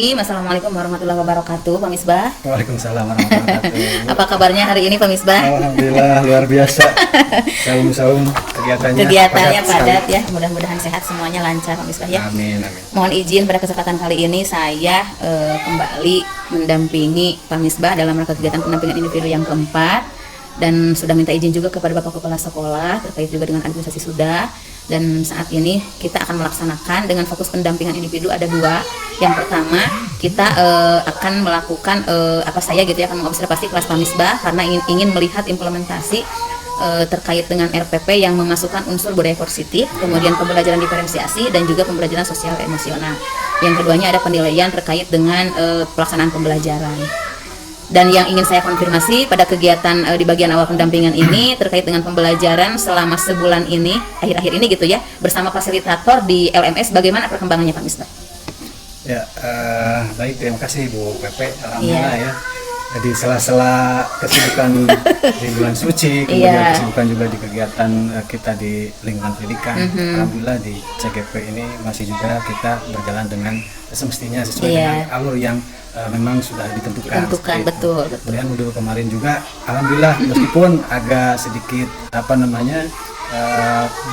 Bismillahirrahmanirrahim. Assalamualaikum warahmatullahi wabarakatuh, Pak Misbah. Waalaikumsalam warahmatullahi wabarakatuh. Apa kabarnya hari ini, Pak Misbah? Alhamdulillah luar biasa. Saum Kegiatannya padat ya. Mudah-mudahan sehat semuanya, lancar, Pak Misbah ya. Amin, amin. Mohon izin pada kesempatan kali ini saya kembali mendampingi Pak Misbah dalam rangka kegiatan pendampingan individu yang keempat, dan sudah minta izin juga kepada Bapak Kepala Sekolah terkait juga dengan administrasi sudah. Dan saat ini kita akan melaksanakan dengan fokus pendampingan individu ada dua. Yang pertama kita akan melakukan saya akan mengobservasi kelas Pak Misbah karena ingin melihat implementasi terkait dengan RPP yang memasukkan unsur budaya positif, kemudian pembelajaran diferensiasi dan juga pembelajaran sosial emosional. Yang keduanya ada penilaian terkait dengan pelaksanaan pembelajaran. Dan yang ingin saya konfirmasi pada kegiatan di bagian awal pendampingan ini terkait dengan pembelajaran selama sebulan ini, akhir-akhir ini gitu ya, bersama fasilitator di LMS, bagaimana perkembangannya Pak Misbah? Ya, baik, terima kasih Bu Pepe. Alhamdulillah ya. Jadi sela-sela kesibukan di bulan suci, kemudian kesibukan juga di kegiatan kita di lingkungan pendidikan. Alhamdulillah di CGP ini masih juga kita berjalan dengan semestinya sesuai dengan alur yang memang sudah ditentukan. Betul. Kemudian dulu kemarin juga, alhamdulillah meskipun agak sedikit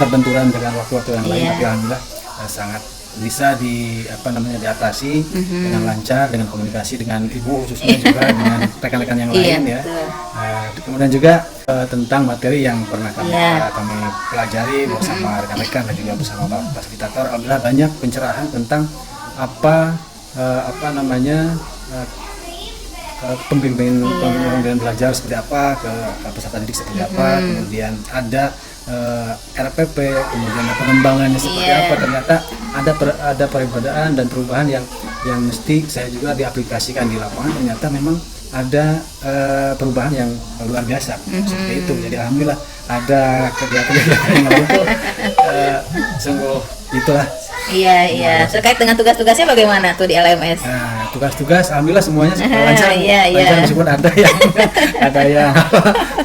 berbenturan dengan waktu-waktu yang lain, tapi alhamdulillah sangat bisa diatasi dengan lancar, dengan komunikasi dengan ibu khususnya juga dengan rekan-rekan yang lain ya. Kemudian juga tentang materi yang pernah kami pelajari bersama rekan-rekan dan juga bersama Pak Fasilitator, alhamdulillah banyak pencerahan tentang pembimbingan belajar seperti apa, ke peserta didik seperti apa, kemudian ada RPP, kemudian pengembangannya seperti apa. Ternyata ada perbedaan dan perubahan yang mesti saya juga diaplikasikan di lapangan. Ternyata memang ada perubahan yang luar biasa seperti itu. Jadi alhamdulillah ada kegiatan yang lain itu sungguh itulah. Iya. Terkait dengan tugas-tugasnya bagaimana tuh di LMS? Nah, tugas-tugas alhamdulillah semuanya lancar. Lancar meskipun ada yang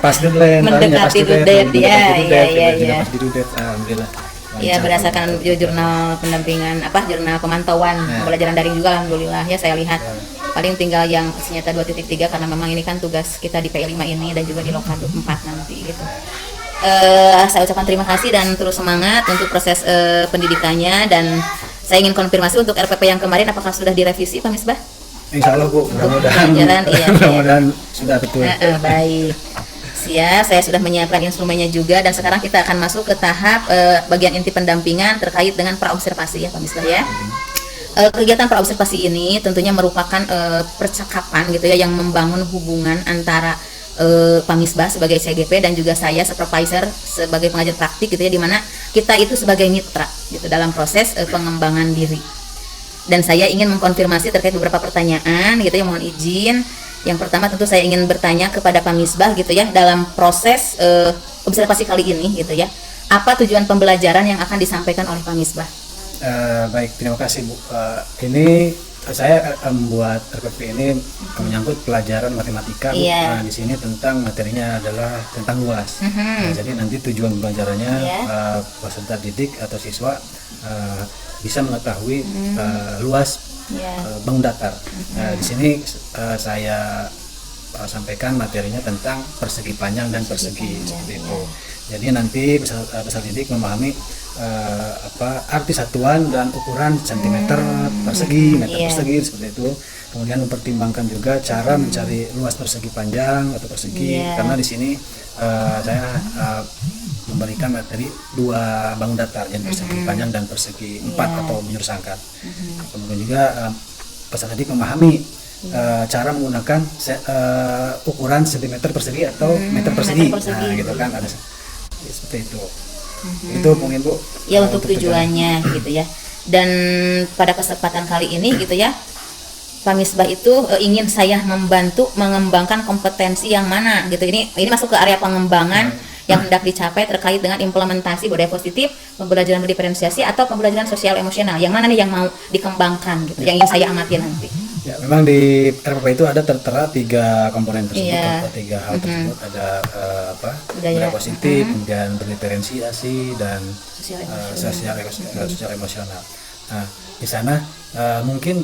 pas deadline, mendekati due date. Iya. Pas di due date, alhamdulillah. Iya, berdasarkan jurnal pendampingan jurnal pemantauan pembelajaran daring juga alhamdulillah ya, saya lihat. Paling tinggal yang nyata 2.3 karena memang ini kan tugas kita di PI 5 ini dan juga di Lokal 4 nanti gitu. Saya ucapkan terima kasih dan terus semangat untuk proses pendidikannya, dan saya ingin konfirmasi untuk RPP yang kemarin apakah sudah direvisi Pak Misbah? Insya Allah Bu, mudah-mudahan sudah betul. Baik. Saya sudah menyiapkan instrumennya juga, dan sekarang kita akan masuk ke tahap bagian inti pendampingan terkait dengan praobservasi ya Pak Misbah ya. Kegiatan praobservasi ini tentunya merupakan percakapan gitu ya, yang membangun hubungan antara Pak Misbah sebagai CGP dan juga saya supervisor sebagai pengajar praktik gitu ya, dimana kita itu sebagai mitra gitu dalam proses pengembangan diri. Dan saya ingin mengkonfirmasi terkait beberapa pertanyaan gitu ya, mohon izin. Yang pertama tentu saya ingin bertanya kepada Pak Misbah gitu ya, dalam proses observasi kali ini gitu ya, apa tujuan pembelajaran yang akan disampaikan oleh Pak Misbah? Baik, terima kasih Bu. Ini saya membuat RPP ini menyangkut pelajaran matematika. Di sini tentang materinya adalah tentang luas. Jadi nanti tujuan pembelajarannya peserta didik atau siswa bisa mengetahui luas bangun datar. Di sini saya sampaikan materinya tentang persegi panjang dan persegi seperti itu. Jadi nanti peserta didik memahami arti satuan dan ukuran sentimeter persegi, meter persegi seperti itu. Kemudian mempertimbangkan juga cara mencari luas persegi panjang atau persegi, karena di sini saya memberikan materi 2 bangun datar, yang persegi panjang dan persegi 4 atau menjurus angkat. Kemudian juga peserta didik memahami cara menggunakan ukuran sentimeter persegi atau meter persegi. Nah, gitu kan, ada seperti itu. Itu mungkin Bu ya untuk tujuannya gitu ya. Dan pada kesempatan kali ini gitu ya, Pak Misbah itu ingin saya membantu mengembangkan kompetensi yang mana gitu. Ini masuk ke area pengembangan yang hendak dicapai terkait dengan implementasi budaya positif, pembelajaran berdiferensiasi atau pembelajaran sosial emosional. Yang mana nih yang mau dikembangkan gitu, yang ingin saya amati nanti. Ya, memang di RPP itu ada tertera 3 komponen tersebut atau 3 hal tersebut. Ada budaya positif, kemudian berdiferensiasi dan sosial emosional. Nah, di sana mungkin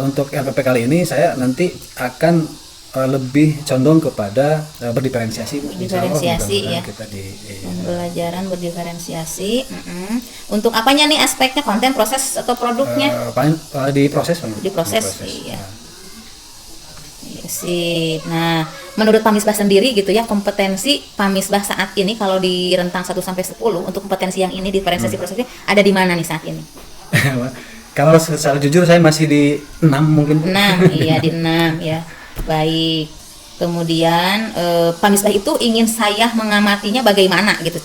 untuk LPP kali ini saya nanti akan lebih condong kepada berdiferensiasi. Diferensiasi ya. Kita Pembelajaran berdiferensiasi. Untuk apanya nih aspeknya, konten, proses atau produknya? Di proses. Di proses. Iya. Iya sih. Nah, menurut Pak Misbah sendiri gitu ya, kompetensi Pak Misbah saat ini kalau di rentang 1 sampai 10 untuk kompetensi yang ini diferensiasi prosesnya ada di mana nih saat ini? Kalau secara jujur saya masih di 6 mungkin. 6, iya di 6 ya. Baik. Kemudian Pak Misbah itu ingin saya mengamatinya bagaimana gitu?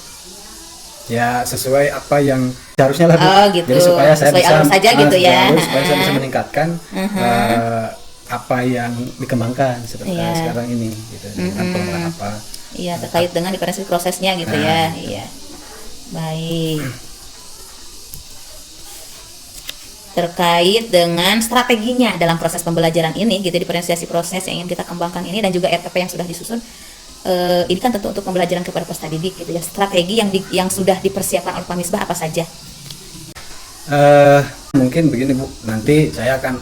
Ya sesuai apa yang seharusnya lah Bu. Oh gitu. Jadi supaya saya sesuai bisa alur saja gitu ya. Supaya saya bisa meningkatkan apa yang dikembangkan seperti sekarang ini gitu. Dengan pengembangan apa? Iya, terkait dengan diferensiasi prosesnya gitu ya. Iya. Baik. Terkait dengan strateginya dalam proses pembelajaran ini gitu, diferensiasi proses yang ingin kita kembangkan ini dan juga RPP yang sudah disusun, ini kan tentu untuk pembelajaran kepada peserta didik gitu ya. Strategi yang sudah dipersiapkan oleh Pak Misbah apa saja? Mungkin begini Bu, nanti saya akan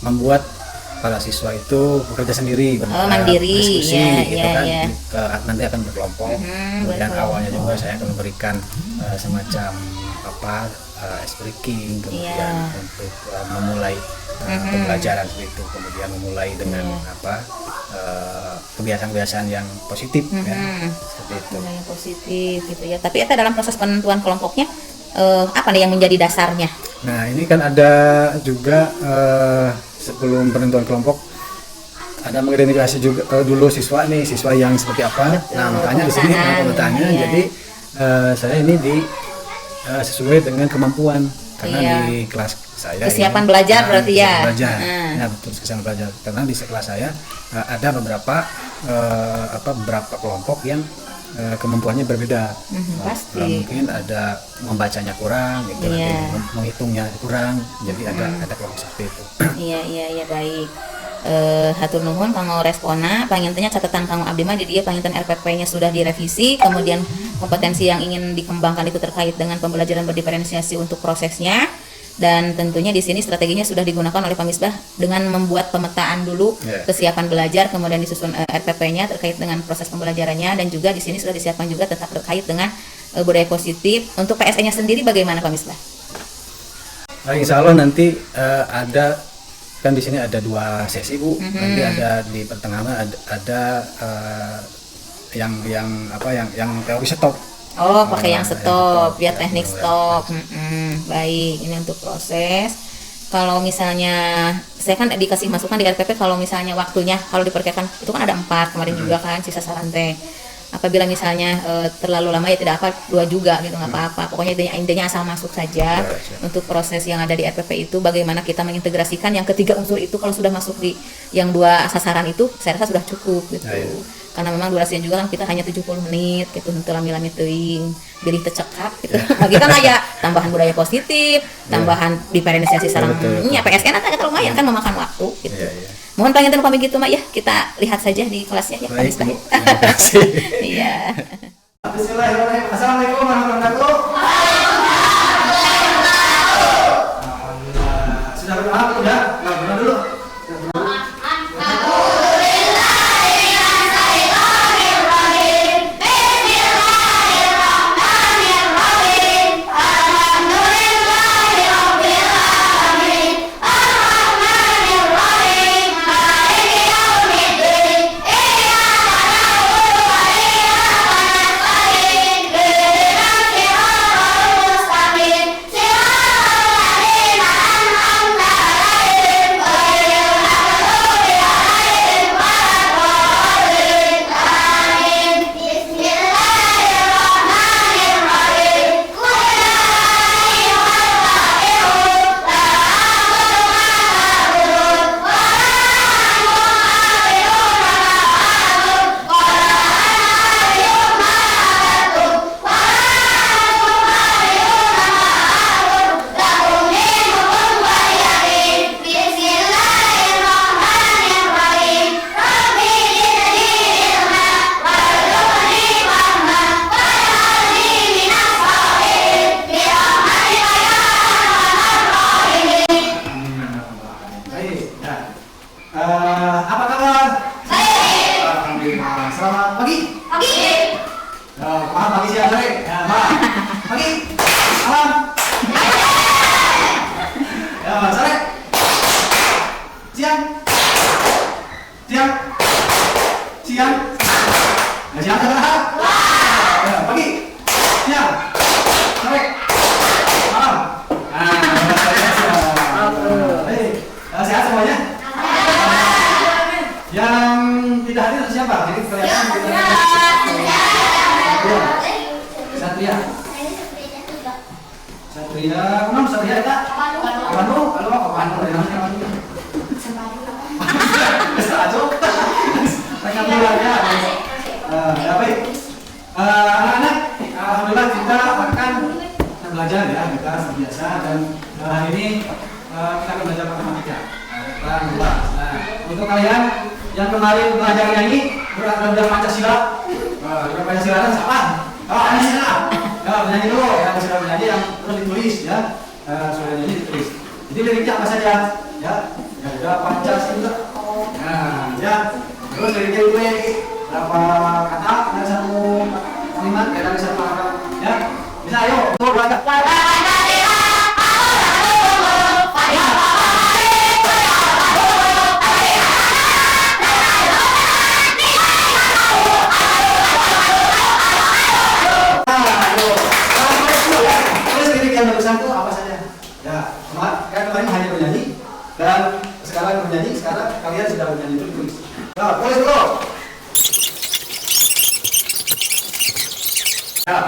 membuat para siswa itu bekerja sendiri, mandiri, diskusi gitu kan. ya. Nanti akan berkelompok. Kemudian awalnya juga saya akan memberikan semacam ice breaking, kemudian untuk memulai pembelajaran seperti itu, kemudian memulai dengan kebiasaan-kebiasaan yang positif ya, seperti itu. Yang positif gitu ya. Tapi itu dalam proses penentuan kelompoknya apa nih yang menjadi dasarnya? Nah ini kan ada juga sebelum penentuan kelompok ada mengidentifikasi juga dulu siswa yang seperti apa. Betul, nah makanya di sini pemetaannya jadi saya ini sesuai dengan kemampuan karena di kelas saya kesiapan belajar berarti ya. Ya betul, kesiapan belajar karena di kelas saya ada beberapa kelompok yang kemampuannya berbeda. Pasti. Mungkin ada membacanya kurang gitu, menghitungnya kurang, jadi ada kelompok seperti itu. Iya baik. Hatur nuhun kanggo respona, pangintennya catatan kanggo abdi mah di dia panginten RPP-nya sudah direvisi, kemudian kompetensi yang ingin dikembangkan itu terkait dengan pembelajaran berdiferensiasi untuk prosesnya, dan tentunya di sini strateginya sudah digunakan oleh Pak Misbah dengan membuat pemetaan dulu kesiapan belajar, kemudian disusun RPP-nya terkait dengan proses pembelajarannya, dan juga di sini sudah disiapkan juga tetap terkait dengan budaya positif. Untuk PSE-nya sendiri bagaimana Pak Misbah? Nah, insya Allah nanti ada kan di sini ada 2 sesi Bu. Nanti ada di pertengahan ada yang teori stop. Oh, pakai yang stop, biar teknik stop. Baik, ini untuk proses. Kalau misalnya saya kan dikasih masukan di RPP kalau misalnya waktunya kalau diperkirakan itu kan ada 4 kemarin juga kan sisa saran teh. Apabila misalnya terlalu lama ya tidak apa 2 juga gitu, nggak apa-apa. Pokoknya intinya asal masuk saja. Untuk proses yang ada di RPP itu bagaimana kita mengintegrasikan yang ketiga unsur itu kalau sudah masuk di yang 2 sasaran itu saya rasa sudah cukup gitu. Karena memang durasinya juga kan kita hanya 70 menit gitu untuk lami-lami teuing, bilih tecekap gitu. Bagi kan aya tambahan budaya positif, tambahan diferensiasi sareng PSN atau lumayan kan memakan waktu gitu. Mohon panginten pamit gitu Mak ya, kita lihat saja di kelasnya ya Pak Misbah. Terima kasih. Iya. Bismillahirrahmanirrahim. Assalamualaikum warahmatullahi wabarakatuh. Alhamdulillah. Sudah berdoa udah? Nah, berdoa dulu. ya, kumang sa iya ta. Kapano, kapano ya namanya. Bisa aja. Tanya dulu ya. Ya baik. Anak-anak, alhamdulillah kita akan belajar ya, kita biasa dan hari ini kita akan belajar matematika. Nah, untuk kalian yang kemarin belajar nyanyi, belajar Pancasila, Pancasila siapa? Pancasila. Ya, menyanyi dulu ya, sudah menyanyi yang terus ditulis ya, sudah nyanyi ditulis. Jadi liriknya apa saja? Ya, ada Pancasila. Nah, ya, terus liriknya itu berapa kata dan satu kalimat ya dari satu kata ya. Bisa ayo, untuk belajar. Barusan itu apa saja? Ya, kemarin hanya bernyanyi dan sekarang bernyanyi, sekarang kalian sudah bernyanyi itu ditulis. Nah, tulis dulu. Ya.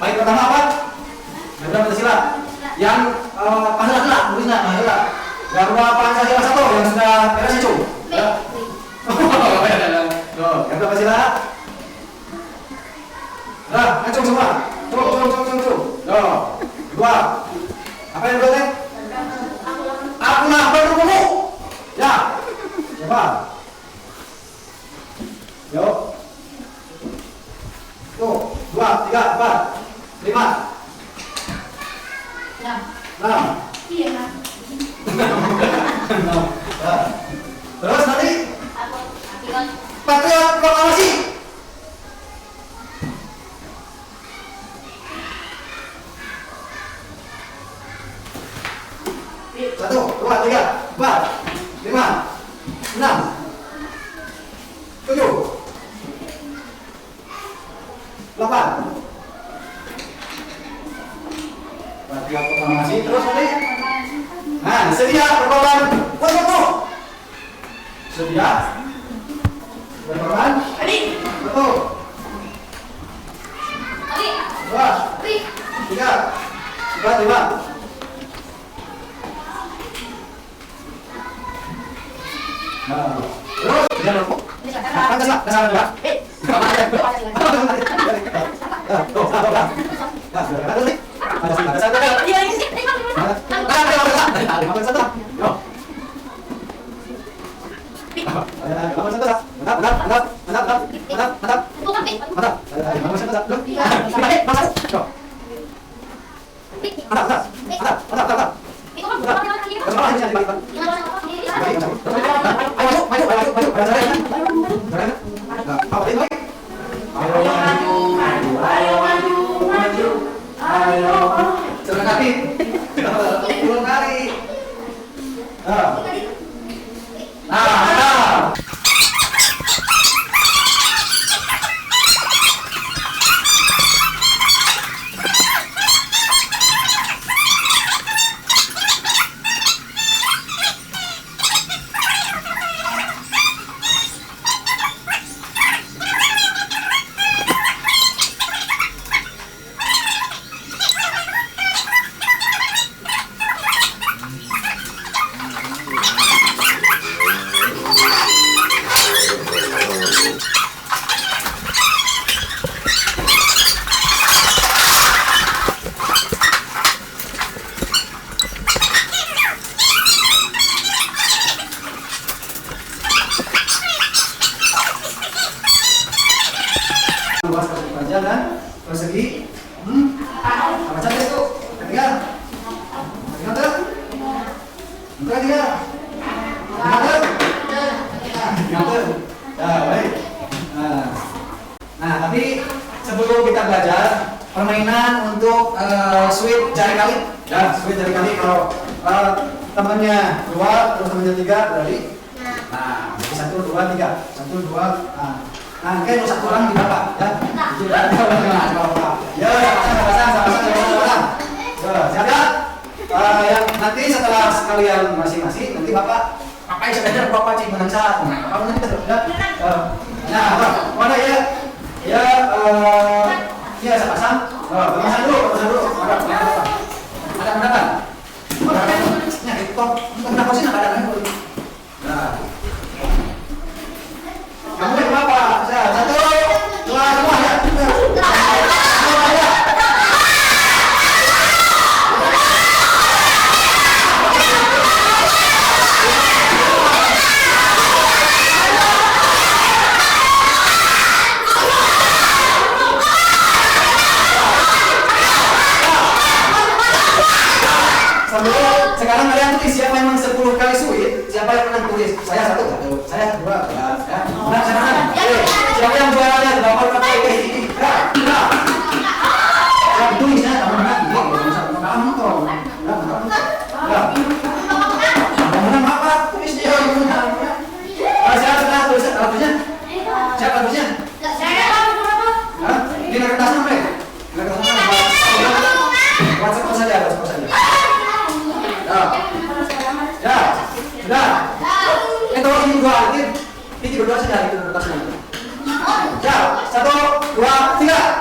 Baik, pertama apa? Belajar Pancasila. Yang Pancasila, tulisnya Pancasila. Garuda Pancasila 1 yang sudah beres itu. Ya. Garuda Pancasila. Nah, acung semua. Tuh. Dua. Apa yang dua? Aku lah berkumpul. Ya. Siapa? Yuk. Tuh, 2, 3, 4, 5. 6. Iya. Terus nanti Patriot Proklamasi. 1, 2, 3, 4, 5, 6, 7, 8. Patriot Proklamasi terus nanti. Nah, sedia berkorban foto. Sedia berkorban. Betul. 2, 3, 4, 5. Nah, terus dia lompat. Pancasila, dasar dua. Sama aja. Tuh, terus nih. Pancasila, dasar dua. Iya, ini sih. Luas persegi dan persegi apa saja itu? Ketiga tuh? Ketiga tuh? Ya, baik. Nah, tapi sebelum kita belajar permainan untuk sweep jari kali. Ya, sweep jari kali kalau temannya 2 terus temannya 3 berarti. Nah, jadi 1, 2, 3. 1, 2, nah, mungkin satu orang di bapak, ya. Ya, sama-sama. Siap ya? Yang nanti setelah sekalian masing-masing, nanti bapak yang sebenarnya bapak cik menang saat. Kamu nanti terus ya. Nah, mana ya? Ya, sama-sama. Saya satu, saya dua, ya. Nah, sana. Siapa yang jualannya? Bapak pakai ini. Ya. Itu isinya teman-teman. Kamu toh. Ya. Teman-teman apa? Tulis dia. Siapa tulisnya? Siapa tulisnya? Hah? Ini kertasnya apa? WhatsApp saja. Ya, sudah. Tolong ini dua, ini berdua saja itu kertasnya. Ya, 1, 2, 3.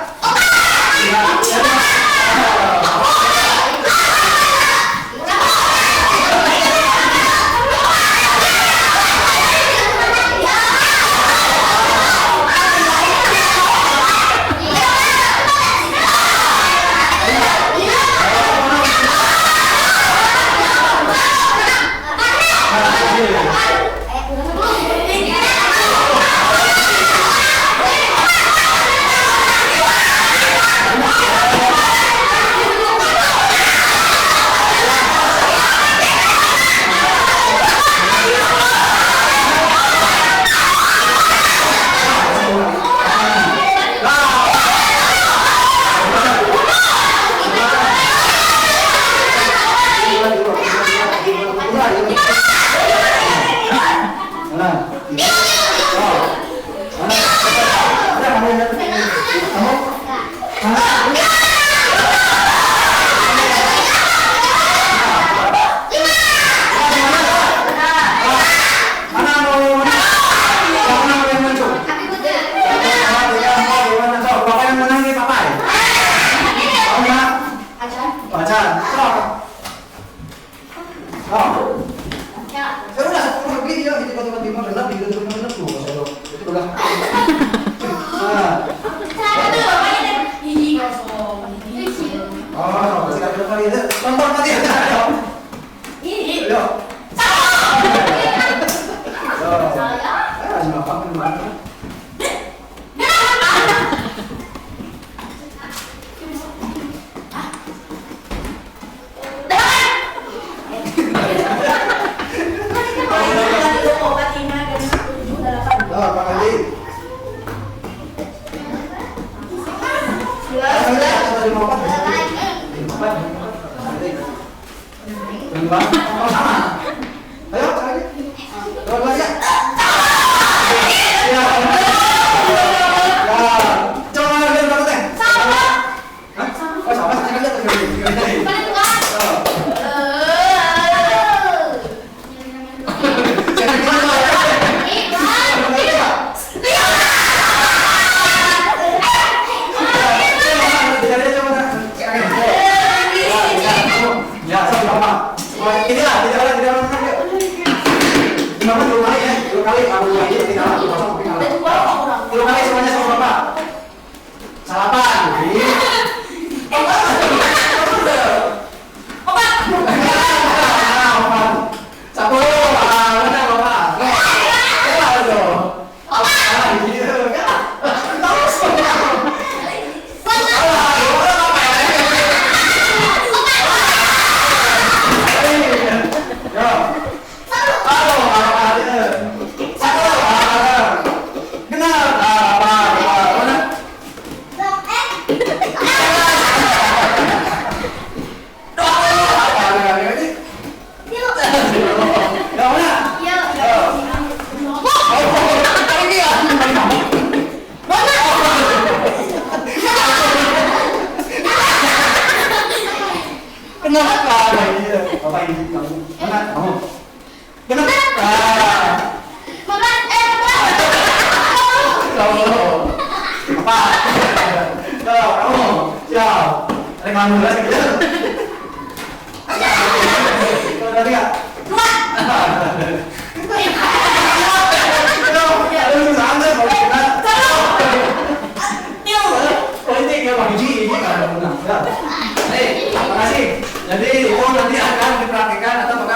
Jadi itu nanti akan dipraktikkan atau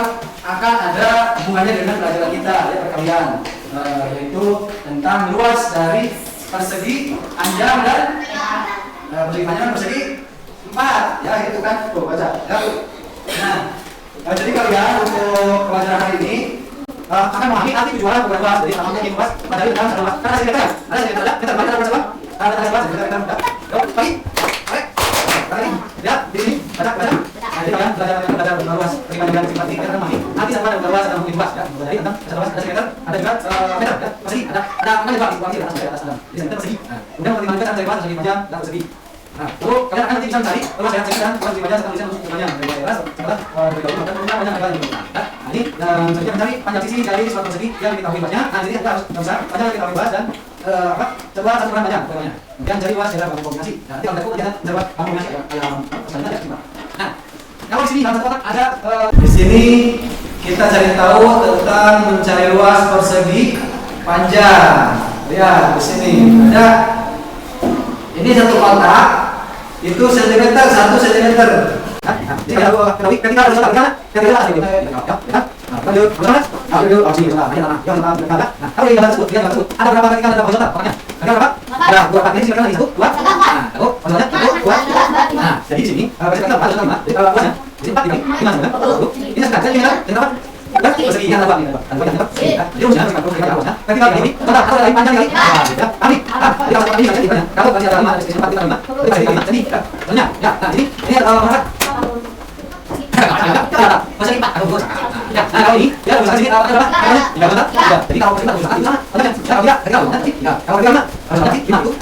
akan ada hubungannya dengan pelajaran kita ya perkalian, yaitu tentang luas dari persegi, panjang dan persegi panjang dan persegi 4 ya itu kan tuh baca ya. Nah, jadi kalian untuk pelajaran hari ini akan memahami arti tujuan program kelas. Jadi sama mungkin mas, materi dalam satu kelas. Karena sekretar, ada sekretar, kita ada kelas. Pagi, tadi, lihat di sini, baca. Jadi kalian belajar luas, perbandingan simpati, kita memahami. Nanti sama ada luas, ada mungkin luas, ya. Jadi tentang ada sekretar, ada juga meter, ya. Persegi, ada juga di atas ada. Di sini persegi. Kemudian mempertimbangkan dari luas, persegi panjang, dan persegi. Nah, lalu kalian akan nanti bisa mencari luas yang sekitar, luas di panjang, sekitar tulisan panjang. Dari luas, sekitar bergabung, dan kemudian panjang adalah ini. Nah, ini selanjutnya mencari panjang sisi dari suatu persegi yang diketahui luasnya. Nah, jadi kita harus bisa panjang yang diketahui luas dan coba satu ukuran panjang pokoknya. Kemudian cari luas dalam kombinasi. Nah, nanti kalau kita coba kombinasi selanjutnya ya. Nah, kalau di sini dalam kotak ada di sini kita cari tahu tentang mencari luas persegi panjang. Lihat di sini ada ini satu kotak itu sentimeter 1 sentimeter. Ketika harus lanjut, kalau yang tersebut ada berapa kali ada horizontal? Ada berapa? Ada 2 kali silakan di situ 2. Nah, horizontalnya 2. Nah, jadi di sini kita bahas tentang jadi kalau luasnya jadi 4 ini gimana? Ini sekarang ini berapa? Persegi yang apa ini? Jadi usia kita luasnya. Ketika ini total kalau dari panjang kali. Kali. Kalau ini gimana? Kalau kali ada 5 4 5. Jadi banyak. Ya, nah ini ada berapa? Persegi 4 atau 2. Ya, nah kalau ini ya bisa sedikit apa? Tidak benar. Ya, jadi kalau persegi 4 itu mana? Kalau dia nanti ya, kalau dia mana? Nanti gimana tuh?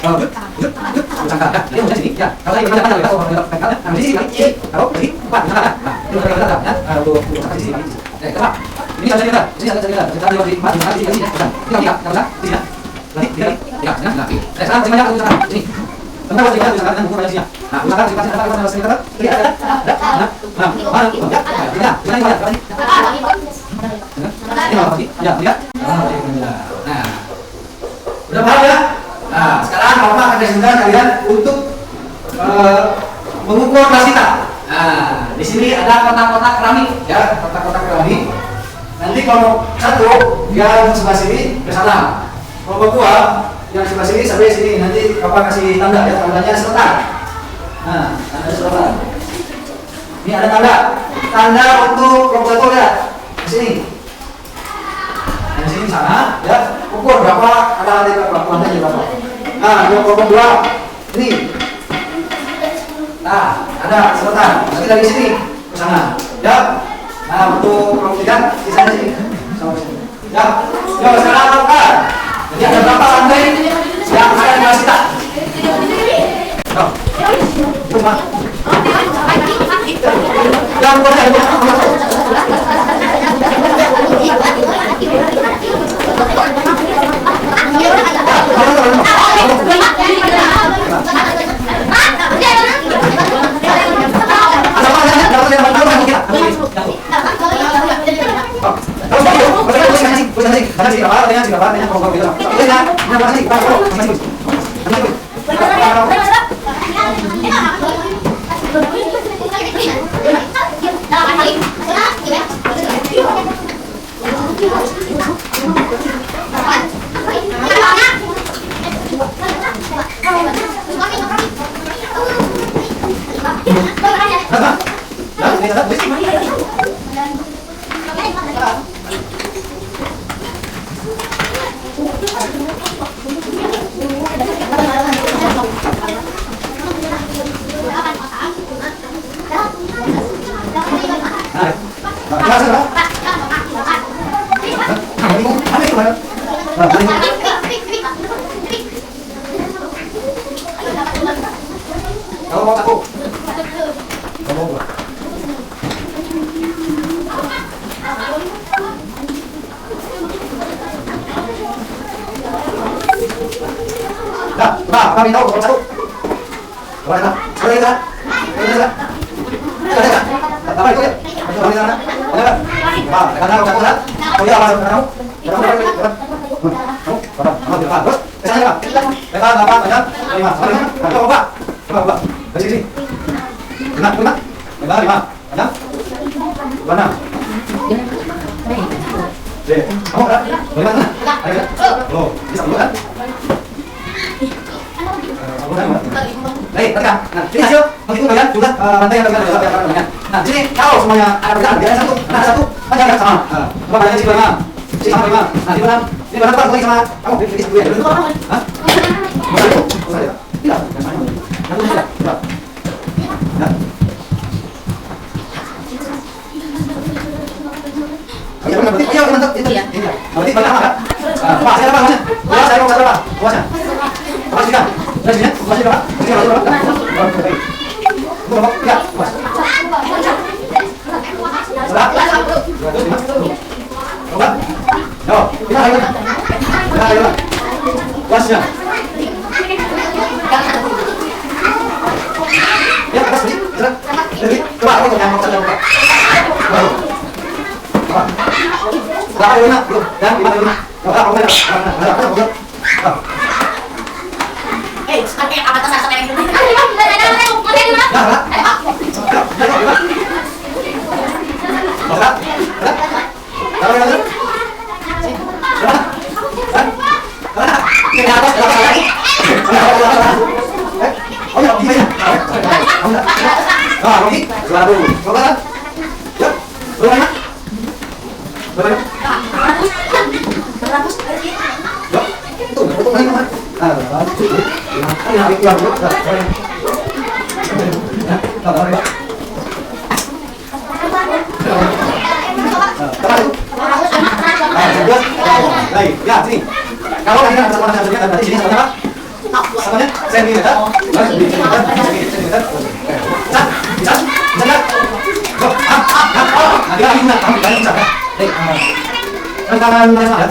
Sangka. Jadi udah sini ya. Kalau ini panjang kalau nah di sini kalau persegi 4 nah. Itu berapa ya? Kalau di sini. Ini ada cerita. Ini ada cerita. Kita lewat di 4 di sini. Kita karena di sini. Nanti ya, nanti. Sekarang semuanya aku sekarang sini. Tentang wajib kita sekarang buku pada sini. Nah, usahakan dikasih apa pada sini kata? Lihat ada. Nah, mana? Ya. Kita lihat tadi. Ini apa sih? Ya, lihat. Nah. Udah paham ya? Nah, sekarang Bapak akan kasihkan kalian untuk mengukur kelas kita. Nah, di sini ada kotak-kotak keramik ya, kotak-kotak keramik. Nanti kalau satu yang sebelah sini ke sana. Kalau kedua yang sebelah sini sampai sini. Nanti Bapak kasih tanda ya, tandanya sebentar. Nah, tanda sebentar. Ini ada tanda untuk provokator ya. Di sini. Di sini sana ya. Ukur berapa ada berapa tandanya berapa. Nah, yang kelompok 2 ini. Nah, ada sebentar. Nanti dari sini ke sana. Ya. Nah, untuk kelompok 3 di sana sini. Sampai sini. Ya. Yo, sekarang Bapak. Jadi ada berapa lantai yang ada di kelas kita? Oh. Cuma. Yang kami tahu kalau satu. Berapa? Ada itu kan? Ada. Apa itu ya? Ada di sana. Ada. Nah, karena udah kuat. Oh iya, masuk kamu. Berapa? Terus, ke sana, Pak. Mereka dapat banyak 5. Coba, Pak. Dari sini. 5. Banyak. Mana? Kamu kan? Bagaimana? Oh, bisa dulu kan? Baik, tekan. Nah, ini hasil menghitung kalian jumlah rantai yang terlihat. Nah, di sini kalau semuanya ada perbedaan, biasanya satu, ada satu, panjang sama. Coba banyak sih bagaimana? Sini sama Iman. Nah, di mana? Ini mana Pak? Lagi sama kamu. Ini dulu ya. Hah? Tidak. Yang mana? Tidak. Ya. Iya, benar. Iya, mantap. Iya. Berarti banyak apa? Pak, saya apa maksudnya? Buah saya mau berapa? Buahnya. Apa sih kan? Dari sini, buah berapa? Ini berapa? Berapa? Ya, buah. Berapa? Berapa? Yo, kita ayo. Kita ayo. Buahnya. Ya, atas sini. Jadi, coba aku yang mau saya buka. Berapa Yuna? Dan gimana Yuna? Berapa kamu berapa? Eh, pakai apa tas sampai ini? Baik, ya sini. Kalau kalian ada sama dengan dari sini sama siapa? Samanya sentimeter. Sentimeter. Bisa? Go. Nanti lagi enggak kamu kalian bisa ya. Baik. Tangan yang mana?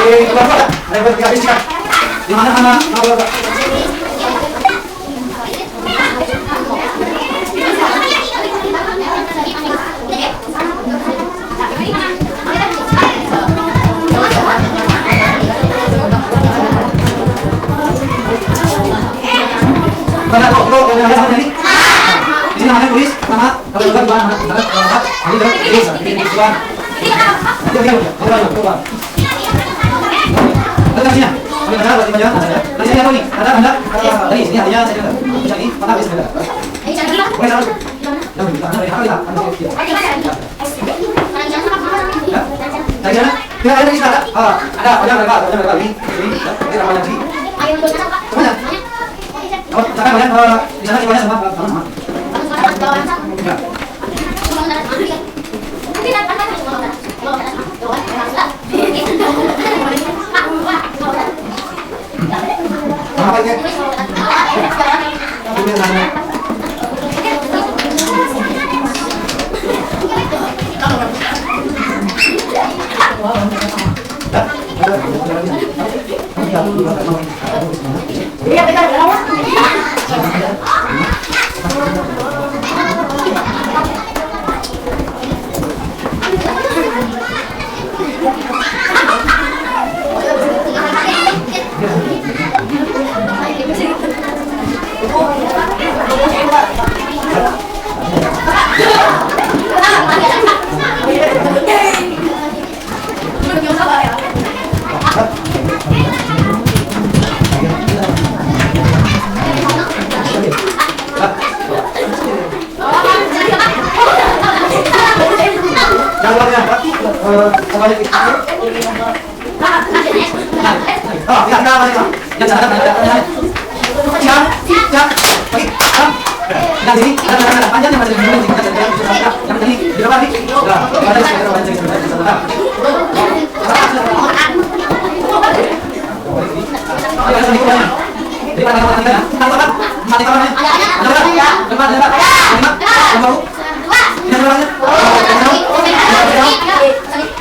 Keluar ada yang habis kan? Di mana mana? Mana kok yang ada sama ini? Di sini namanya tulis nama kalau bukan mana? Ini tulis ini tulisan. Coba. Ada sini. Ini ada berarti banyak ada. Dari sini apa nih? Ada Anda? Dari sini artinya saya dengar. Bisa ini mana bisa dengar? Boleh tahu? Yang kita dari apa ya? Dari sana? Tidak ada di sana. Ada banyak ini. Ini namanya sini. Mana? Oh, sana banyak di sana banyak sama sama. Apa ini? Ini namanya.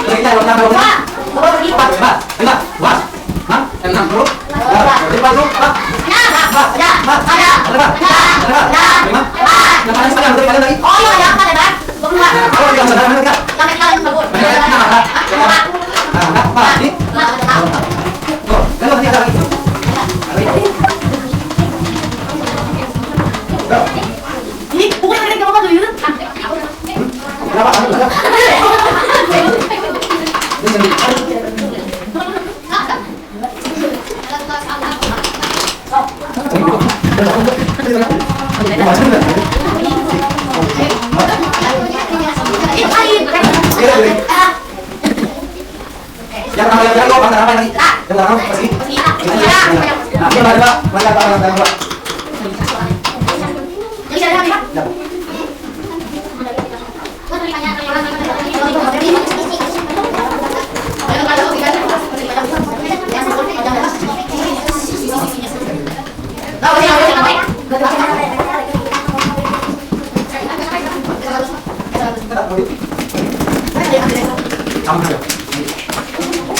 Kita dulu. Jadi Pak dulu, Pak. Pak, Pak, ada Pak. Lima. Yang paling sepanjang betul lagi. Oh iya, yang apa ya, Bang? Kalau yang saudara mana kan? Yang kalian bagus. Pak, ini. Oh, kalau nanti ada lagi. Ini bukan yang kamu dulu. Berapa? Ini sendiri. Yang ramai yang lo mana ramai lagi? Yang ramai pasti. Nah, ini ada Pak, mana Pak?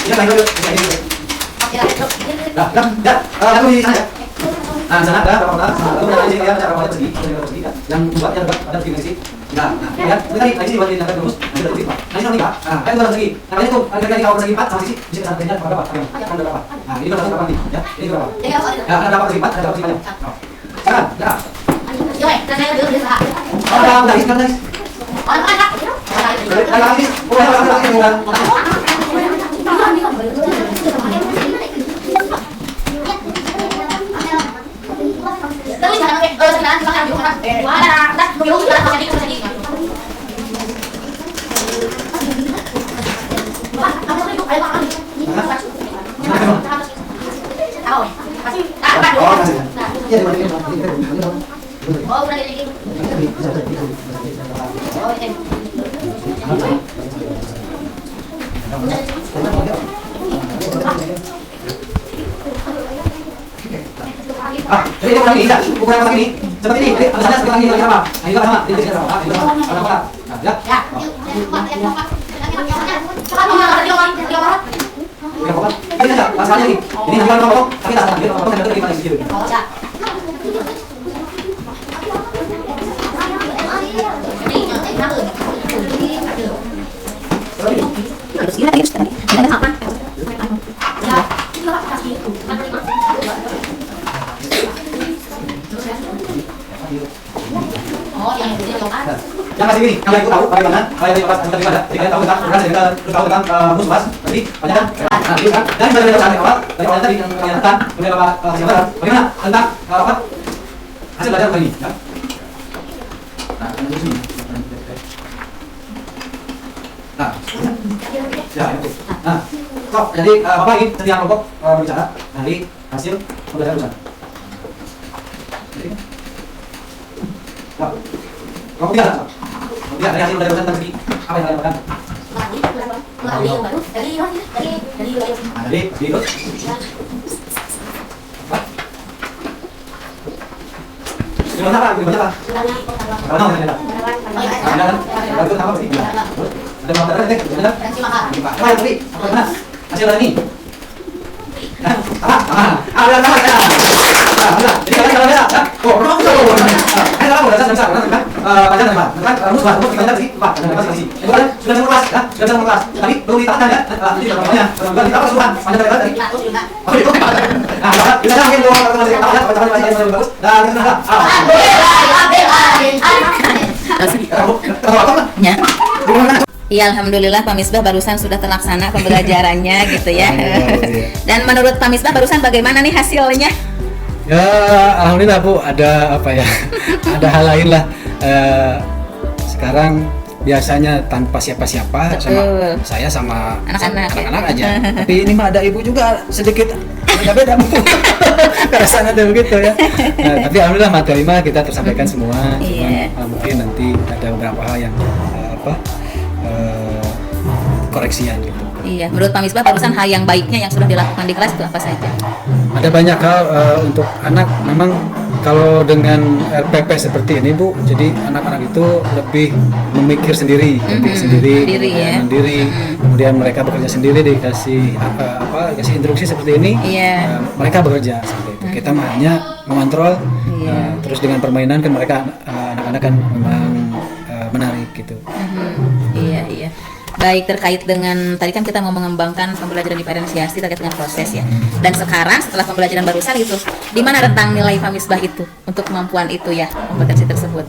Ini lagi dulu. Dah, aku di sana. Nah, sana ada berapa? Lalu ada sini ya, cara mulai persegi, yang buatnya ada di sini. Nah, ya, ini tadi buat tindakan terus, ada di Pak. Nah, ini nanti Pak. Nah, kan buat persegi. Nah, ini tuh ada kali kalau persegi 4 sama sisi bisa santrinya berapa? Kan berapa? Nah, ini berapa nih? Ya, ini berapa? Ya, ada berapa persegi 4, ada berapa persegi 4. Sekarang, ya. Udah, kan guys. Ada lagi. Jadi bukan ini, bukan yang ini. Seperti ini, alasannya seperti ini lagi apa? Nah, ini sama, ini sama. Ini apa? Nah, ya. Ini saja, masalahnya ini. Ini bukan potong, tapi tak ada. Dia potong dan di mana situ. Harus gila terus tadi. Ada apa? Yang masih ini, yang lain tahu bagaimana, kalau yang pas antar ibadah, jadi tahu tentang berkas, jadi tahu tentang musbas, tadi banyak kan? Nah, itu kan, dan dari awal, dari awal tadi yang kelihatan, oleh Bapak siapa? Bagaimana tentang apa? Hasil belajar kali ini, ya? Nah, di sini. Nah, ya itu. Nah, kok jadi Bapak ini setiap kelompok berbicara dari hasil pembelajaran bersama. Nah, kelompok tiga. Kemudian dari hasil belajar tentang segi apa yang kalian lakukan? Dari itu. Gimana Pak? Gimana Pak? Mana yang ada? Ada kan? Ada itu apa sih? Ada motor ada ada. Apa yang tadi? Mana? Hasil dari ini. Ada nama ya. Jadi kalian kalau ya, oh, kamu tahu. Ada apa dasar dasar kan? Panjang apa? Kan musbah, kita lihat sih, Pak. Ada sih. Itu kan sudah semua kelas, ya? Sudah semua kelas. Tapi belum ditahan ya. Nanti berapanya? Berapa kita kesuhan? Panjang dari tadi. Oh, itu. Nah, kita mungkin dua kalau masih tahu ya, kalau masih bagus. Dan kita Ya. Iya, alhamdulillah Pak Misbah barusan sudah terlaksana pembelajarannya gitu ya. Dan menurut Pak Misbah barusan bagaimana nih hasilnya? Ya, alhamdulillah Bu, ada apa ya? Ada hal lain lah. Sekarang biasanya tanpa siapa-siapa sama saya sama anak-anak aja. Tapi ini mah ada ibu juga sedikit beda-beda Bu. Perasaan ada begitu ya. Nah, tapi alhamdulillah materi mah kita tersampaikan semua. Cuman mungkin nanti ada beberapa hal yang koreksian gitu. Iya, menurut Pak Misbah barusan hal yang baiknya yang sudah dilakukan di kelas itu apa saja? Ada banyak hal untuk anak memang kalau dengan RPP seperti ini Bu, jadi anak-anak itu lebih memikir sendiri, Mandiri, ya. mandiri. Kemudian mereka bekerja sendiri, dikasih dikasih instruksi seperti ini, Iya. mereka bekerja seperti itu. Kita hanya mengontrol, Iya. terus dengan permainan kan mereka anak-anak kan memang menarik gitu. Iya. Baik, terkait dengan tadi kan kita mau mengembangkan pembelajaran diferensiasi terkait dengan proses ya. Dan sekarang setelah pembelajaran barusan itu, di mana rentang nilai Famisbah itu untuk kemampuan itu ya, kompetensi tersebut?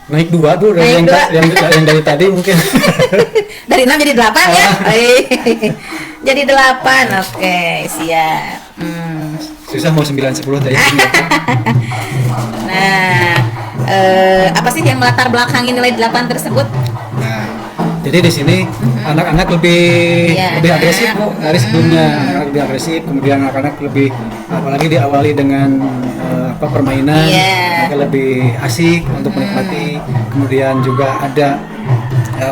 Naik 2 Bu dari Naik yang dari tadi mungkin. Dari 6 jadi 8 ya? Jadi 8, oke, siap. Susah mau 9-10 tadi. Nah, apa sih yang melatar belakangi nilai 8 tersebut? Nah, jadi di sini anak-anak lebih Iya, lebih nah. agresif Bu dari sebelumnya. Anak lebih agresif, kemudian anak-anak lebih apalagi diawali dengan permainan, Iya. mereka lebih asik untuk menikmati. Kemudian juga ada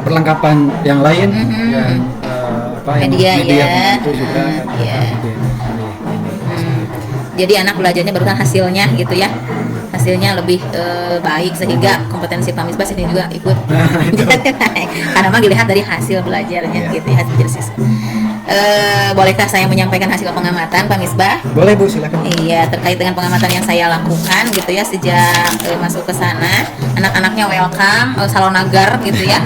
perlengkapan yang lain yang Media, media ya. itu juga Iya. Ini. Jadi anak belajarnya barusan hasilnya gitu ya, hasilnya lebih baik sehingga kompetensi Famisbah ini juga ikut naik. Karena memang dilihat dari hasil belajarnya gitu ya, hasil siswa. Bolehkah saya menyampaikan hasil pengamatan Famisbah? Boleh Bu, silakan. Iya, terkait dengan pengamatan yang saya lakukan gitu ya sejak masuk ke sana, anak-anaknya welcome, salonagar gitu ya.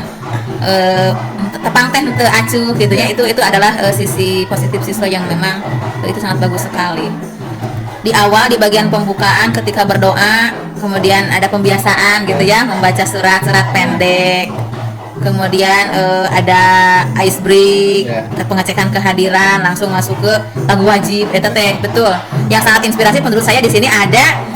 Tepang teh teu acuh gitu ya, itu adalah sisi positif siswa yang memang itu sangat bagus sekali. Di awal di bagian pembukaan ketika berdoa, kemudian ada pembiasaan gitu ya, membaca surat-surat pendek. Kemudian ada ice break, pengecekan kehadiran, langsung masuk ke lagu wajib. Itu teh betul. Yang sangat inspiratif menurut saya di sini ada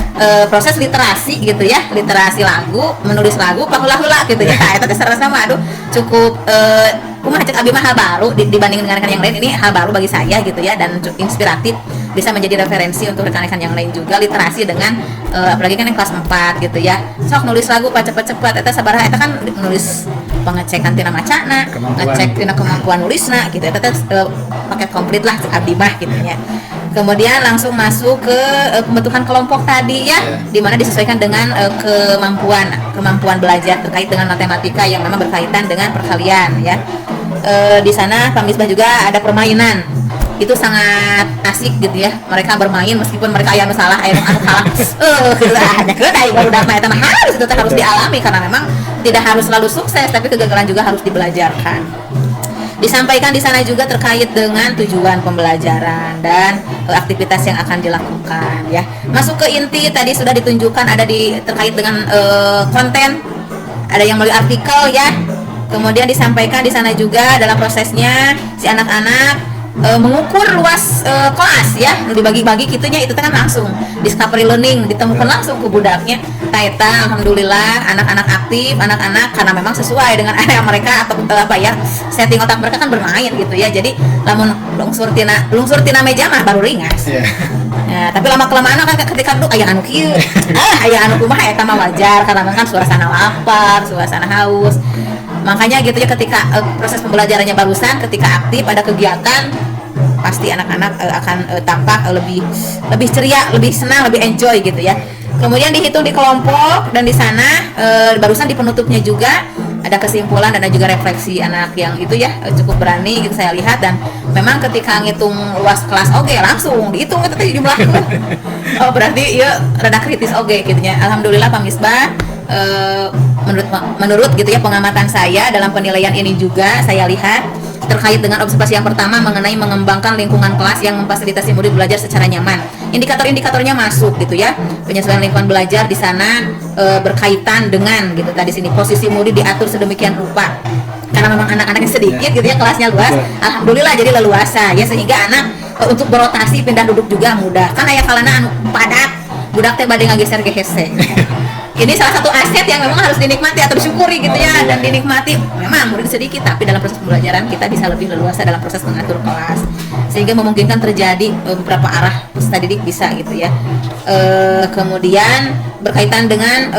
proses literasi gitu ya, literasi lagu, menulis lagu, pahula-hula gitu ya. Itu teh sama, aduh cukup kumaha cek abi mah hal baru dibanding dengan rekan yang lain, ini hal baru bagi saya gitu ya, dan cukup inspiratif, bisa menjadi referensi untuk rekan-rekan yang lain juga. Literasi dengan apalagi kan yang kelas 4 gitu ya, sok nulis lagu cepet-cepet, eta sabaraha eta kan nulis pengecekan tina macana, ngecek tina kemampuan nulisna gitu, eta teh paket komplit lah cek abdi mah gitu ya. Kemudian langsung masuk ke pembentukan kelompok tadi ya, dimana disesuaikan dengan kemampuan belajar terkait dengan matematika yang memang berkaitan dengan perkalian ya. Di sana Famisbah juga ada permainan, itu sangat asik gitu ya. Mereka bermain meskipun mereka aya nu salah, aya nu salah. Ada kedai baru mah eta mah harus dialami karena memang tidak harus selalu sukses, tapi kegagalan juga harus dibelajarkan. Disampaikan di sana juga terkait dengan tujuan pembelajaran dan aktivitas yang akan dilakukan ya. Masuk ke inti tadi sudah ditunjukkan ada terkait dengan konten, ada yang melalui artikel ya. Kemudian disampaikan di sana juga dalam prosesnya si anak-anak mengukur luas kelas ya, dibagi-bagi gitunya, itu kan langsung discovery learning, ditemukan langsung ke budaknya. Taeta alhamdulillah anak-anak aktif, anak-anak karena memang sesuai dengan area mereka atau setting otak mereka kan bermain gitu ya. Jadi lamun lungsur tina meja mah baru ringas. Ya, tapi lama kelamaan kan ketika duduk aya anu kieu, aya anu kumaha eta mah wajar karena memang suasana lapar, suasana haus. Makanya gitu ya, ketika proses pembelajarannya barusan, ketika aktif ada kegiatan, pasti anak-anak akan tampak lebih ceria, lebih senang, lebih enjoy gitu ya. Kemudian dihitung di kelompok, dan di sana barusan di penutupnya juga ada kesimpulan dan ada juga refleksi anak yang itu ya cukup berani gitu saya lihat. Dan memang ketika ngitung luas kelas langsung dihitung itu tadi jumlah. Oh berarti ya rada kritis gitu ya. Alhamdulillah Famisbah menurut gitu ya pengamatan saya dalam penilaian ini juga saya lihat terkait dengan observasi yang pertama mengenai mengembangkan lingkungan kelas yang memfasilitasi murid belajar secara nyaman. Indikator-indikatornya masuk gitu ya. Penyesuaian lingkungan belajar di sana berkaitan dengan gitu tadi sini posisi murid diatur sedemikian rupa. Karena memang anak-anaknya sedikit gitu ya, kelasnya luas. Alhamdulillah jadi leluasa ya, sehingga anak untuk berotasi pindah duduk juga mudah. Kan aya kalana anu padat, budak teh bade ngageser ke hese. Ini salah satu aset yang memang harus dinikmati atau disyukuri gitu ya, dan dinikmati. Memang murid sedikit, tapi dalam proses pembelajaran kita bisa lebih leluasa dalam proses mengatur kelas, sehingga memungkinkan terjadi beberapa arah peserta didik bisa gitu ya. Kemudian berkaitan dengan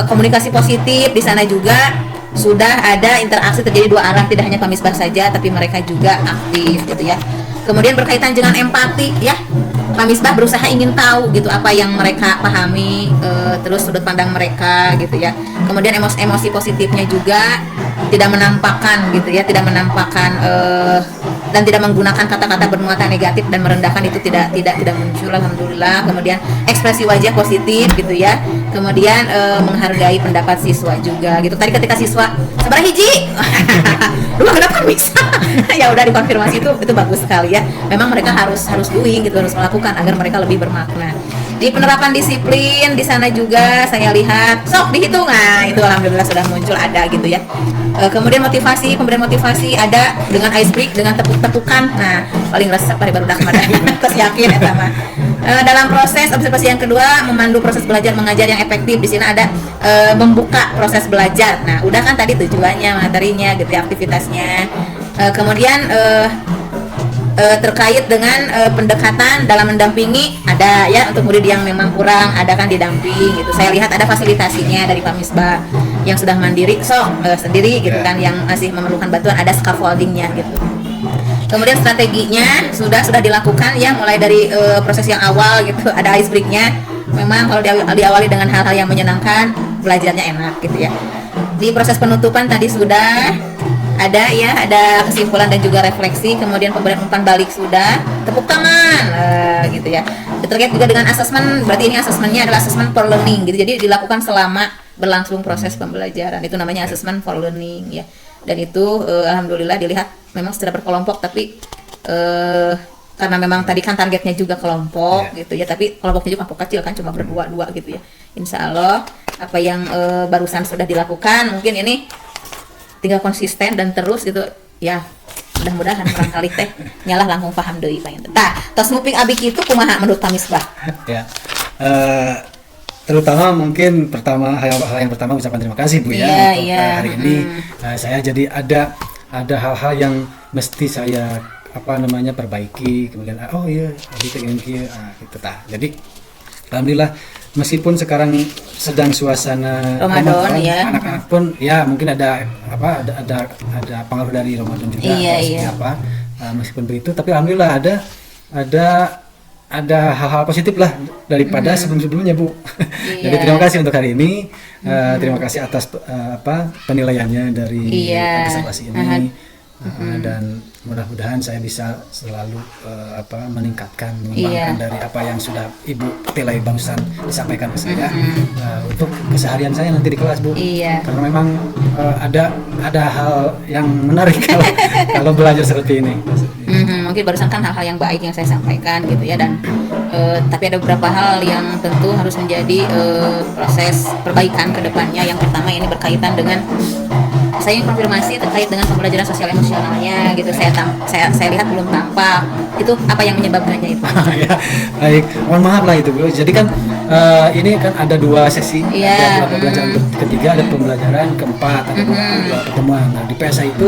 komunikasi positif, di sana juga sudah ada interaksi terjadi dua arah, tidak hanya Famisbah saja, tapi mereka juga aktif gitu ya. Kemudian berkaitan dengan empati ya, Pak Misbah berusaha ingin tahu gitu apa yang mereka pahami, terus sudut pandang mereka gitu ya. Kemudian emosi positifnya juga tidak menampakkan gitu ya, tidak menampakkan dan tidak menggunakan kata-kata bermuatan negatif dan merendahkan, itu tidak muncul, alhamdulillah. Kemudian ekspresi wajah positif gitu ya. Kemudian menghargai pendapat siswa juga gitu. Tadi ketika siswa seberapa hiji? Dua kenapa bisa? Ya udah dikonfirmasi, itu bagus sekali ya. Memang mereka harus doing gitu, harus melakukan agar mereka lebih bermakna. Di penerapan disiplin di sana juga saya lihat sok dihitung, nah itu alhamdulillah sudah muncul ada gitu ya. Kemudian pemberian motivasi ada dengan ice break, dengan tepuk-tepukan. Nah paling resep baru dak kemarin terus yakin ya sama. Dalam proses observasi yang kedua, memandu proses belajar mengajar yang efektif. Di sini ada membuka proses belajar. Nah udah kan tadi tujuannya, materinya gitu ya, aktivitasnya. Kemudian terkait dengan pendekatan dalam mendampingi ada ya, untuk murid yang memang kurang ada kan didamping gitu. Saya lihat ada fasilitasinya dari Pak Misbah yang sudah mandiri sendiri gitu kan, yang masih memerlukan bantuan ada scaffoldingnya gitu. Kemudian strateginya sudah dilakukan ya, mulai dari proses yang awal gitu, ada ice break-nya. Memang kalau diawali dengan hal-hal yang menyenangkan, belajarnya enak gitu ya. Di proses penutupan tadi sudah ada ya, ada kesimpulan dan juga refleksi. Kemudian pemberian umpan balik sudah, tepuk tangan gitu ya. Terkait juga dengan asesmen, berarti ini asesmennya adalah asesmen for learning gitu. Jadi dilakukan selama berlangsung proses pembelajaran, itu namanya asesmen for learning ya. Dan itu alhamdulillah dilihat memang secara berkelompok, tapi karena memang tadi kan targetnya juga kelompok gitu ya, tapi kelompoknya juga kelompok kecil kan, cuma berdua gitu ya. Insya Allah apa yang barusan sudah dilakukan, mungkin ini tinggal konsisten dan terus gitu ya, mudah-mudahan barangkali teh nyalah langsung paham deui paling teh. Tah, tos nguping abi kitu kumaha menurut Pak Misbah? Ya. Terutama mungkin hal yang pertama ucapan terima kasih Bu ya untuk hari ini. Saya jadi ada hal-hal yang mesti saya perbaiki, kemudian abi teh ingin kieu gitu tah. Jadi alhamdulillah, meskipun sekarang sedang suasana Ramadan ya, anak-anak pun ya mungkin ada pengaruh dari Ramadan juga, meskipun begitu, tapi alhamdulillah ada hal-hal positif lah daripada sebelum-sebelumnya Bu. Jadi terima kasih untuk hari ini, terima kasih atas penilaiannya dari observasi ini. Dan mudah-mudahan saya bisa selalu meningkatkan, mengembangkan dari apa yang sudah Ibu Tilai barusan disampaikan ke saya untuk keseharian saya nanti di kelas Bu. Karena memang ada hal yang menarik kalau belajar seperti ini. Mungkin barusan kan hal-hal yang baik yang saya sampaikan gitu ya, dan tapi ada beberapa hal yang tentu harus menjadi proses perbaikan ke depannya. Yang pertama ini berkaitan dengan saya konfirmasi terkait dengan pembelajaran sosial emosionalnya gitu. Saya lihat belum tampak. Itu apa yang menyebabkannya itu? Ya, baik. Mohon maaf lah itu Bu. Jadi kan ini kan ada dua sesi. Ada pembelajaran ketiga, ada pembelajaran keempat, ada dua pertemuan. Nah, di PSE itu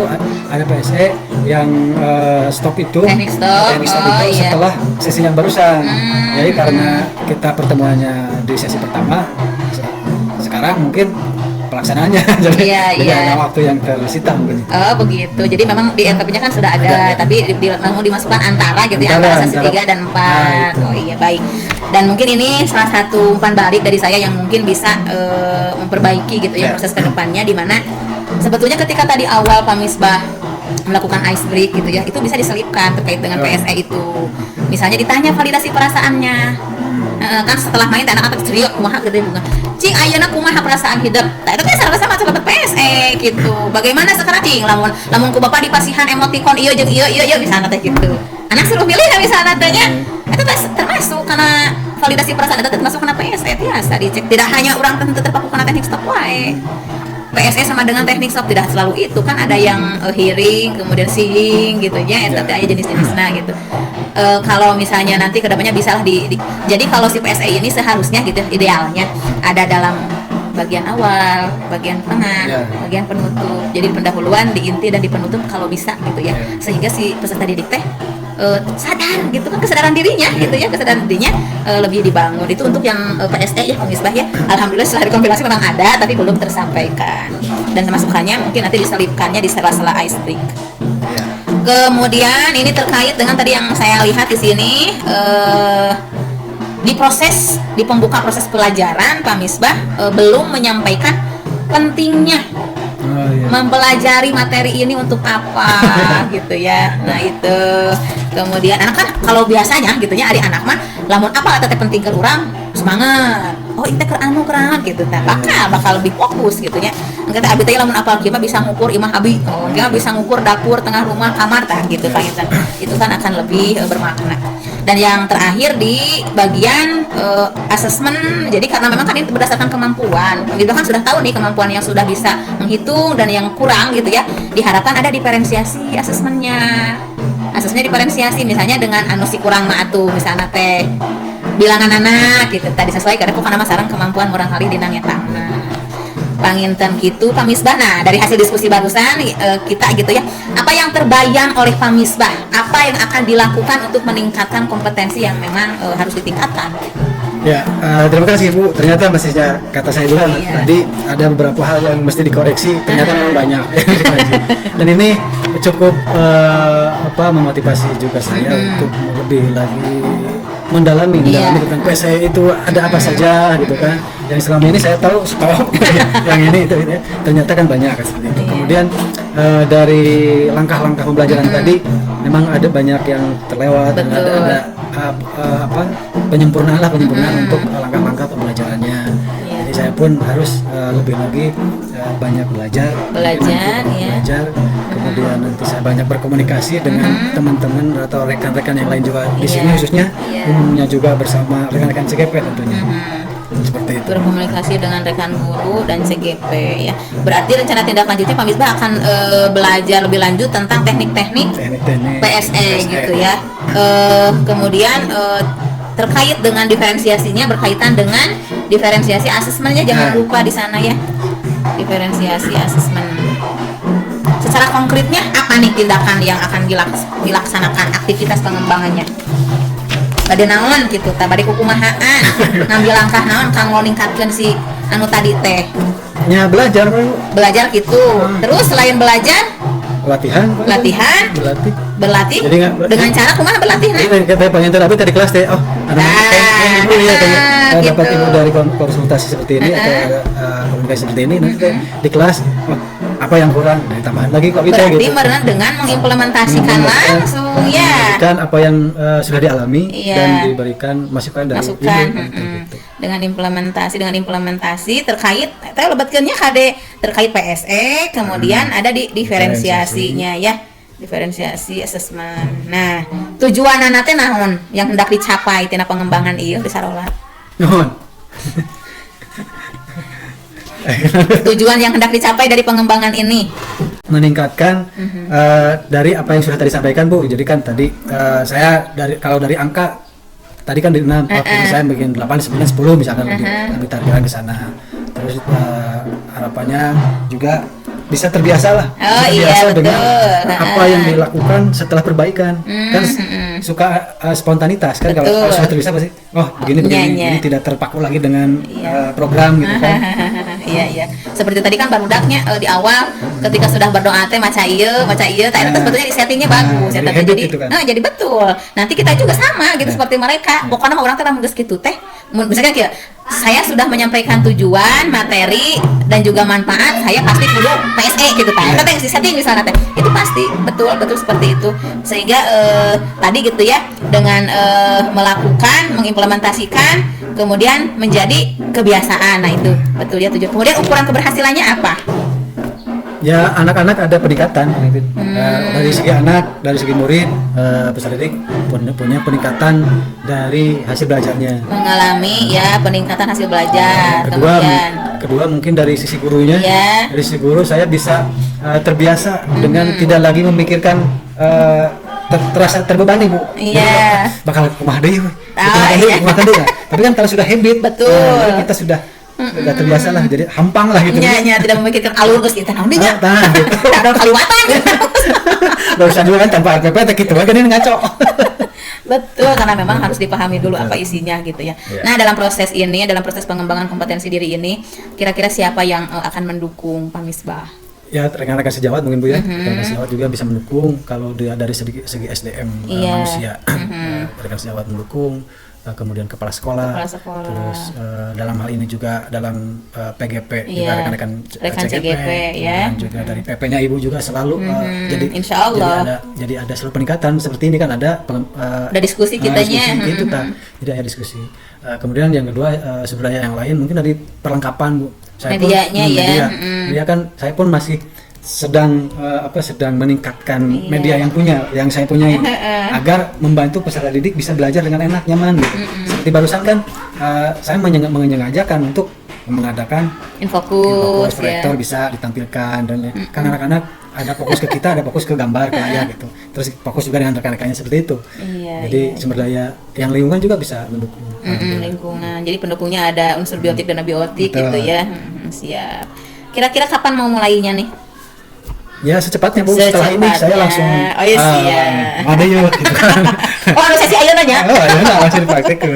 ada PSE yang stop itu teknik stop itu setelah sesi yang barusan. Jadi karena kita pertemuannya di sesi pertama, sekarang mungkin pelaksanaannya jadi ada waktu yang tersita mungkin. Oh begitu, jadi memang di NTP-nya kan sudah ada, tapi mau dimasukkan antara gitu ya, antara sesi 3 dan 4. Oh iya, baik. Dan mungkin ini salah satu umpan balik dari saya yang mungkin bisa memperbaiki gitu ya proses kedepannya, di mana sebetulnya ketika tadi awal Pak Misbah melakukan ice break gitu ya, itu bisa diselipkan terkait dengan PSE itu. Misalnya ditanya validasi perasaannya, kan setelah main anak-anak ceria kumaha gitu ya, bunga cing ayeuna kumaha perasaan hidup, nah itu kan sama-sama coba PSE gitu. Bagaimana sekarang cing lamun ku bapak dipasihan emotikon ieu jeung ieu misalnya teh gitu, anak suruh milih misalnya tanya itu termasuk karena validasi perasaan itu termasuk karena PSE biasa dicek. Tidak hanya orang tentu terpaku karena teknik stop wae. PSE sama dengan teknik stop tidak selalu itu kan, ada yang hearing kemudian seeing gitu ya, tapi ada jenis-jenisnya gitu. Kalau misalnya nanti kedepannya bisa lah jadi kalau si PSE ini seharusnya gitu idealnya ada dalam bagian awal, bagian tengah, bagian penutup. Jadi pendahuluan, di inti dan di penutup kalau bisa gitu ya, sehingga si peserta didik teh sadar gitu kan, kesadaran dirinya gitu ya, kesadaran dirinya lebih dibangun. Itu untuk yang PSE ya, Pak Misbah ya. Alhamdulillah setelah dikonfirmasi memang ada tapi belum tersampaikan, dan masukannya mungkin nanti diselipkannya di sela-sela ice break. Kemudian ini terkait dengan tadi yang saya lihat di sini di pembuka proses pelajaran Pak Misbah belum menyampaikan pentingnya mempelajari materi ini untuk apa gitu ya. Nah itu kemudian anak kan kalau biasanya gitu ya adik anak mah lamun apa teteh penting ke urang semangat, oh itu keran gitu teh bakal lebih fokus gitu ya. Engke teh abi teh lamun apal kieu mah bisa ngukur imah abi, dia bisa ngukur dapur, tengah rumah, kamar tah gitu Pak Intan. Itu kan akan lebih bermakna. Dan yang terakhir di bagian asesmen, jadi karena memang kan ini berdasarkan kemampuan, gitu kan sudah tahu nih kemampuan yang sudah bisa menghitung dan yang kurang gitu ya, diharapkan ada diferensiasi asesmennya. Asesmennya diferensiasi misalnya dengan anu si kurang mah atuh misalnya teh bilangan anak gitu tadi sesuai karena karena sareng kemampuan orang kali dina ngetangna. Panginten gitu Pak Misbah. Nah dari hasil diskusi barusan kita gitu ya, apa yang terbayang oleh Pak Misbah, apa yang akan dilakukan untuk meningkatkan kompetensi yang memang harus ditingkatkan? Ya, terima kasih Bu. Ternyata mestinya kata saya juga tadi ada beberapa hal yang mesti dikoreksi. Ternyata memang banyak. Dan ini cukup memotivasi juga saya untuk lebih lagi mendalami tentang PSE itu ada apa saja gitu kan. Yang selama ini saya tahu stop yang ini itu ya. Ternyata kan banyak seperti itu. Kemudian dari langkah-langkah pembelajaran tadi memang ada banyak yang terlewat dan ada penyempurnaan untuk langkah-langkah pembelajarannya. Jadi saya pun harus lebih lagi banyak belajar, kemudian nanti saya banyak berkomunikasi dengan teman-teman atau rekan-rekan yang lain juga di sini khususnya umumnya juga bersama rekan-rekan CGP tentunya. Seperti itu. Berkomunikasi dengan rekan guru dan CGP ya. Berarti rencana tindak lanjutnya Pak Misbah akan belajar lebih lanjut tentang teknik-teknik PSE gitu ya. Kemudian terkait dengan diferensiasinya berkaitan dengan diferensiasi asesmennya, jangan lupa di sana ya. Diferensiasi asesmen. Secara konkretnya apa nih tindakan yang akan dilaksanakan, aktivitas pengembangannya? Bade naon gitu, tah bade kukumahaan ngambil langkah naon kanggo ningkatkeun si anu tadi teh. Ya belajar gitu. Terus selain belajar berlatih jadi dengan cara kumaha berlatih nah? Ini kata pengen terapi tadi kelas teh ibu ya gitu. Dapat ibu dari konsultasi seperti ini atau komunikasi seperti ini nanti di kelas apa yang kurang ditambahin lagi kok kita berarti gitu. Berarti dengan mengimplementasikan langsung ya. Dan apa yang sudah dialami dan diberikan masukan dari ibu gitu. Dengan implementasi terkait lebetkeunnya KD terkait PSE, kemudian ada di diferensiasinya ya. Diferensiasi asesmen. Nah, tujuanna teh naon yang hendak dicapai tina pengembangan ieu di Sarola? Naon? Tujuan yang hendak dicapai dari pengembangan ini meningkatkan dari apa yang sudah tadi sampaikan Bu. Jadi kan tadi saya kalau dari angka tadi kan di 6, saya bikin 8, 9, 10 misalkan lebih targetkan ke sana. Terus harapannya juga bisa terbiasa lah. Dengan apa yang dilakukan setelah perbaikan. Kan suka spontanitas kan kalau sudah terbiasa pasti begini ini tidak terpaku lagi dengan program gitu kan. Iya. Seperti tadi kan barudaknya di awal ketika sudah berdoa teh maca ieu teh sebetulnya di settingnya bagus ya tapi jadi gitu kan. Jadi betul. Nanti kita juga sama gitu seperti mereka. Pokoknya mah urang teh lamun geus kitu teh misalkan kieu saya sudah menyampaikan tujuan, materi dan juga manfaat, saya pasti kudu PSE gitu kan. Kita yang setting misalnya teh. Itu pasti betul seperti itu. Sehingga tadi gitu ya dengan melakukan, mengimplementasikan kemudian menjadi kebiasaan. Nah itu betul ya tujuan. Kemudian ukuran keberhasilannya apa? Ya anak-anak ada peningkatan dari segi anak, dari segi murid, peserta didik punya peningkatan dari hasil belajarnya. Mengalami ya peningkatan hasil belajar. Kedua mungkin dari sisi gurunya. Dari sisi guru saya bisa terbiasa dengan tidak lagi memikirkan terasa terbebani Bu. Iya. Bakal kumaha deui. Tapi kan kalau sudah habit, kita sudah terbiasa lah, jadi hampang lah gitu. Iya, tidak memikirkan alur geus kita naon nya. Gitu. Ada kaliwatan. Dosa juga kan tanpa RPP teh kitu kan ini ngaco. Betul, karena memang harus dipahami dulu apa isinya gitu ya. Nah, dalam proses ini, dalam proses pengembangan kompetensi diri ini, kira-kira siapa yang akan mendukung Pak Misbah? Ya rekan-rekan sejawat mungkin Bu ya, rekan-rekan sejawat juga bisa mendukung kalau dia dari segi SDM manusia, rekan sejawat mendukung, kemudian kepala sekolah, terus dalam hal ini juga dalam PGP juga rekan-rekan CGP, ya, dan juga dari PP-nya Ibu juga selalu jadi Insya Allah. jadi ada selalu peningkatan seperti ini kan ada diskusi kitanya, itu jadi ada diskusi. Kemudian yang kedua sumber daya yang lain mungkin dari perlengkapan Bu. Medianya ya. Media kan saya pun masih sedang sedang meningkatkan media yang saya punya ini agar membantu peserta didik bisa belajar dengan enak nyaman gitu. Seperti barusan kan saya menyengajakan untuk mengadakan Infokus proyektor bisa ditampilkan dan kan anak-anak ada fokus ke kita, ada fokus ke gambar ke ayah gitu. Terus fokus juga dengan rekan-rekannya seperti itu. Jadi sumber daya yang lingkungan juga bisa mendukung. Lingkungan. Jadi pendukungnya ada unsur biotik dan abiotik gitu ya. Siap. Kira-kira kapan mau mulainya nih? Ya secepatnya Bu, setelah ini saya langsung ada yuk gitu kan. Sesi ayeuna nya. Langsung dipraktekkan.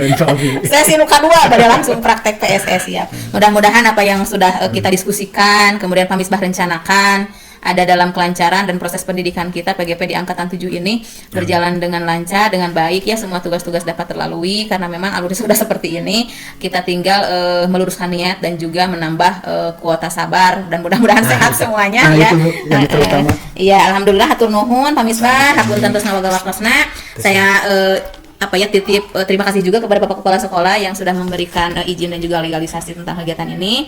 Sesi nu kadua pada langsung praktek PSS ya. Mudah-mudahan apa yang sudah kita diskusikan, kemudian Pak Misbah rencanakan ada dalam kelancaran dan proses pendidikan kita PGP di angkatan 7 ini berjalan dengan lancar, dengan baik ya, semua tugas-tugas dapat terlalui karena memang alurnya sudah seperti ini. Kita tinggal meluruskan niat dan juga menambah kuota sabar dan mudah-mudahan sehat semuanya ya. Itu yang terutama. Iya, alhamdulillah hatur nuhun Pak Misbah, hapunten tos nawaga waktosna. Saya titip terima kasih juga kepada Bapak Kepala Sekolah yang sudah memberikan izin dan juga legalisasi tentang kegiatan ini.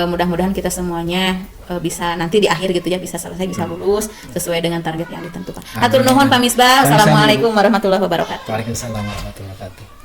Mudah-mudahan kita semuanya bisa nanti di akhir gitu ya bisa selesai, bisa lulus sesuai dengan target yang ditentukan. Hatur nuhun Pak Misbah. Assalamualaikum warahmatullahi wabarakatuh. Waalaikumsalam warahmatullahi wabarakatuh.